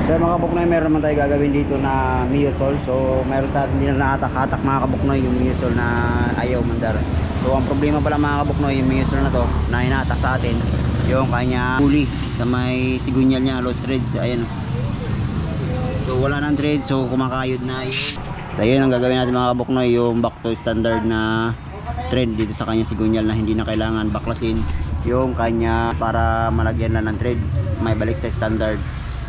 So mga kabuknoy, meron naman tayo gagawin dito na Miosol. So meron tayo hindi na nakatak-hatak mga kabuknoy yung Miosol na ayaw mandar. So ang problema pala mga kabuknoy, yung Miosol na to na hinatak sa atin yung kanya huli sa may sigunyal niya, lost threads. Ayan. So wala nang thread, so kumakayod na yun. So yun ang gagawin natin mga kabuknoy, yung back to standard na thread dito sa kanya sigunyal na hindi na kailangan baklasin yung kanya para malagyan lang ng thread, may balik sa standard.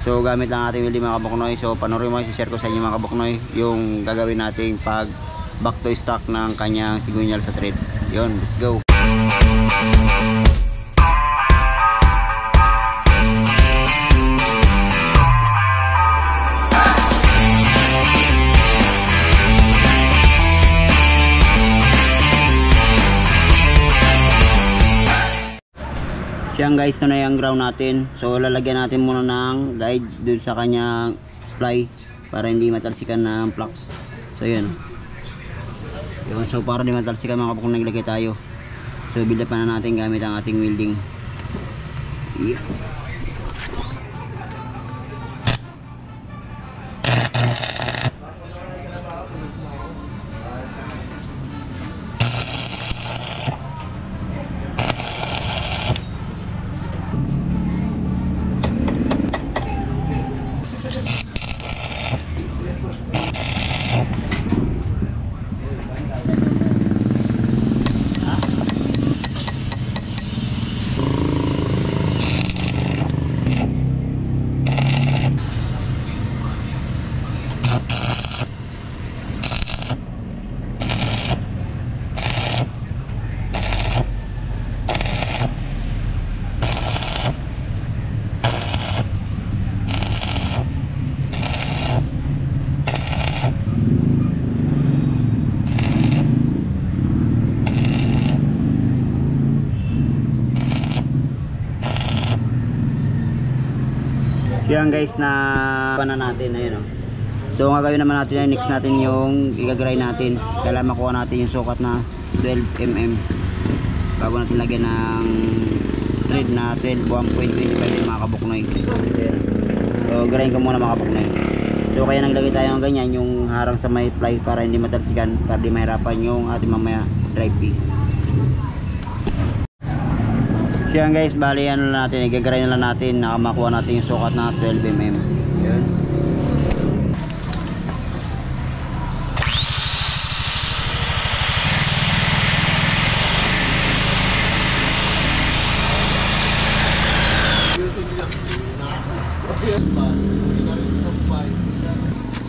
So gamit lang ating wheel mga kabuknoy. So panoorin mo, i-share ko sa inyo mga kabuknoy yung gagawin nating pag back to stock ng kanyang sigunyal sa thread. Yun, let's go. Yan guys, ito na yung ground natin. So lalagyan natin muna ng guide dun sa kanyang fly para hindi matalsikan ng flux. So yun. So para hindi matalsikan mga kapag naglagay tayo. So build up na natin gamit ang ating welding. Yeah. Yan guys, na na natin ayun oh. So ang gagawin naman natin ay next natin yung i-grind natin. Kailangan makuha natin yung sukat na 12mm bago natin lagyan ng thread na 12.25 mga kabuknoy. So grind ko muna mga kabuknoy. So kaya naglagay tayo ng ganyan yung harang sa may fly para hindi matalsikan, para di mahirapan yung ating mamaya drive piece. So yan guys, bali ano lang natin, i-grind lang natin na makuha natin yung sukat na 12mm. Yun.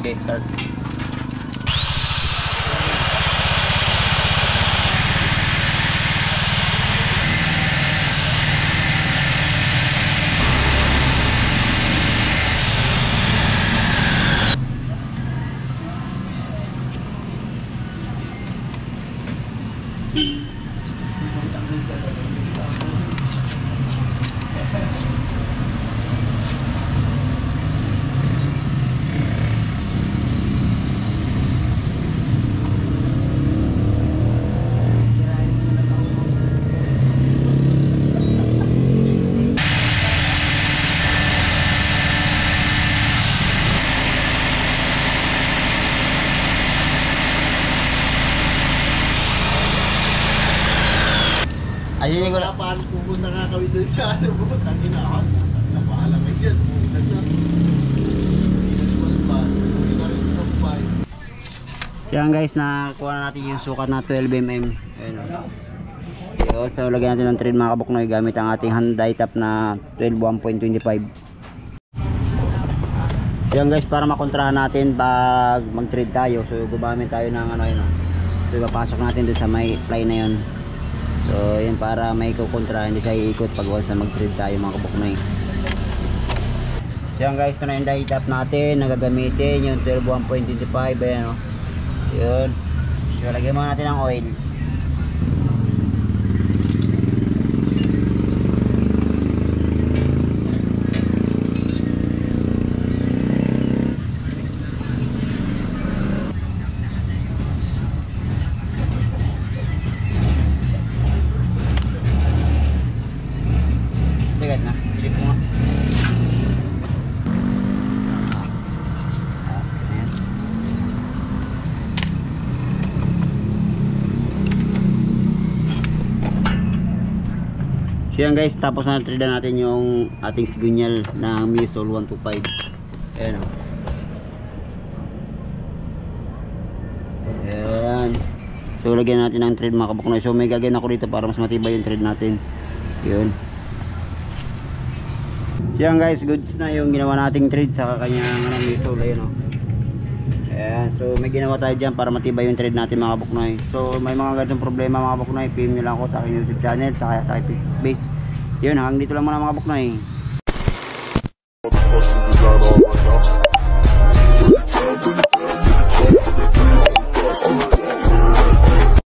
Okay, start. Ayun ko lang paano pupunta nga kami doon sa ano mo. Tangin na ako. Napahala ka dyan. Yan guys, nakuha na natin yung sukat na 12mm. Ayun o. So lagyan natin ng thread mga kabuknoy gamit ang ating hand die tap na 12.1.25. Yan guys, para makontrahan natin pag mag thread tayo. So gumamit tayo ng ano yun. So ipapasok natin doon sa may fly na yun. So yun para may kukontra, hindi siya iikot pag once na mag-thread tayo mga kabuknoy. So yan guys, ito na yung die tap natin na gagamitin, yung 12.1.25. Ayan o. Yun. So lagyan muna natin ang oil. So yan guys, tapos na trade natin yung ating sigunyal ng Miosol 125. Ayan o. Ayan. So lagyan natin ng thread mga kabuknoy. So may gagawin ako dito para mas matibay yung thread natin. Yun. So yan guys, goods na yung ginawa nating thread sa kanyang Miosol. Ayan o. Ayan. So may ginawa tayo dyan para matibay yung thread natin mga kabuknoy. So may mga ganitong problema mga kabuknoy, PM nyo lang ako sa aking YouTube channel, sa aking base. Yun, hanggang dito lang muna mga kabuknoy.